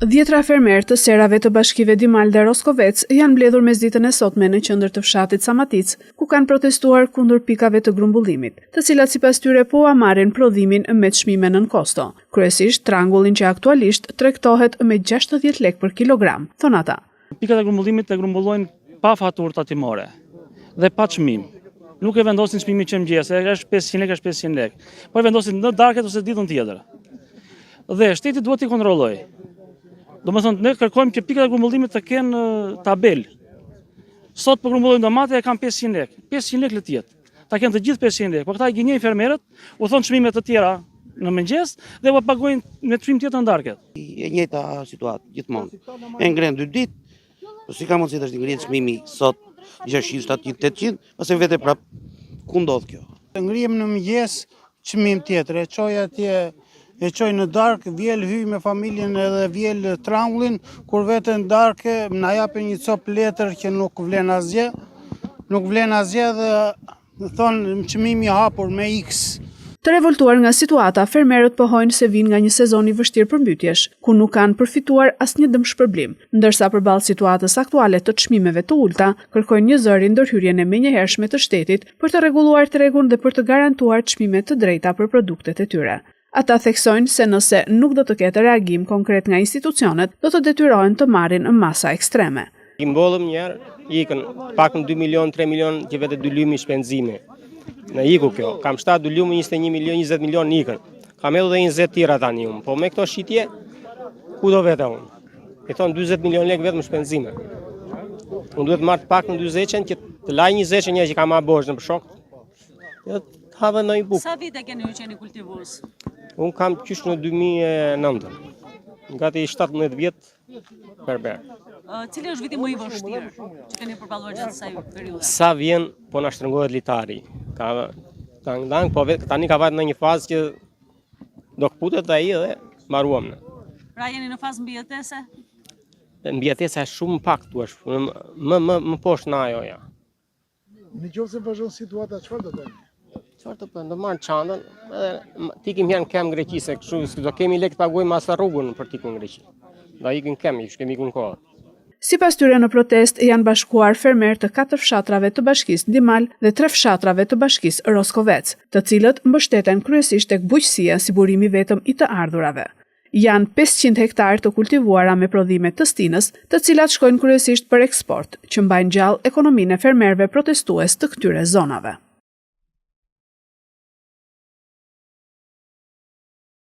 Dhjetra fermerë të serave të bashkive Dimal dhe Roskovec janë mbledhur mesditën e sotme në qendër të fshatit Samatic, ku kanë protestuar kundër pikave të grumbullimit, të cilat sipas tyre po marrin prodhimin me çmime nën kosto. Kryesisht trangullin që aktualisht tregtohet me 60 lekë për kilogram, thon ata. Pikat e grumbullimit e grumbullojnë pa faturë tatimore dhe pa çmim. Nuk e vendosin çmimin që mëngjes, është 500 lekë, është 500 lekë. Po e vendosin në darket ose ditën tjetër. Dhe shteti duhet t'i kontrollojë. Domethënë ne kërkojmë që pikat e grumbullimit të kenë tabel. Sot për grumbullojnë domate e kanë 500 lekë. 500 lekë le të jetë. Ta kenë të gjithë 500 lekë. Por këta i gënjejnë fermerët, u thon çmime të tjera në mëngjes dhe u pagojnë me çmim tjetër në darket. E njëjta situatë gjithmonë. E ngren 2 ditë, po si ka mundësi të ngrihet çmimi sot 600, 700, 800, pastaj vetë prap ku ndodh kjo? Ngrihem në mëngjes çmim tjetër, e çoj atje. E qoj në darkë, vjel hyj me familjen edhe vjel trangullin, kur vete në darkë, na japin një cop letër që nuk vlen asgjë, dhe thonë çmimi hapur me X. Të revoltuar nga situata, fermerët pohojnë se vinë nga një sezon i vështirë përmbytjesh, ku nuk kanë përfituar asnjë dëmshpërblim, ndërsa përballë situatës aktuale të çmimeve të ulta, kërkojnë një zëri ndërhyrjen e menjëhershme të shtetit për të rregulluar tregun dhe për të garantuar çmime të drejta për produktet e tyre. Ata theksojnë se nëse nuk do të ketë reagim konkret nga institucionet, do të detyrohen të marrin masa ekstreme. I mbollëm njerë, ikën pak në 2 milion, 3 milion që vete dy lymi shpenzime. Në iku kjo, kam 7 dy lymi, 21 milion, 20 milion ikën. Kam edhe 20 tira tani unë, po me këto shqitje, ku do vete unë? E thonë 20 milion lekë vetëm shpenzime. Unë duhet marrë pak në 20 që të laj 20 një që kam ma bosh në përshok. Sa vite keni u qeni kultivues? Unë kam qysh në 2009, gati 17 vjetë berber. Cili është viti më i vështirë që keni përballuar gjatë kësaj periudhe? Sa vjen, po na shtrëngohet litari. Po tani ka vajtë në një fazë që do këputet ai dhe mbaruam në. Pra jeni në fazë mbijetese? Mbijetesa është shumë pak tu është, më poshtë në ajo ja. Në qoftë se vazhdon situata, çfarë do bëni? Çfarë të bëjmë? Do marr çantën, edhe tikim herë në kem Greqi se kështu do kemi lekë të pagojmë as rrugën për tikun në Greqi. Do ikim kem, kemi ikun kohë. Sipas tyre në protest janë bashkuar fermerë të 4 fshatrave të bashkisë Dimal dhe 3 fshatrave të bashkisë Roskovec, të cilët mbështeten kryesisht tek bujqësia si burimi vetëm i të ardhurave. Janë 500 hektarë të kultivuara me prodhime të stinës, të cilat shkojnë kryesisht për eksport, që mbajnë gjallë ekonominë e fermerëve protestues të këtyre zonave.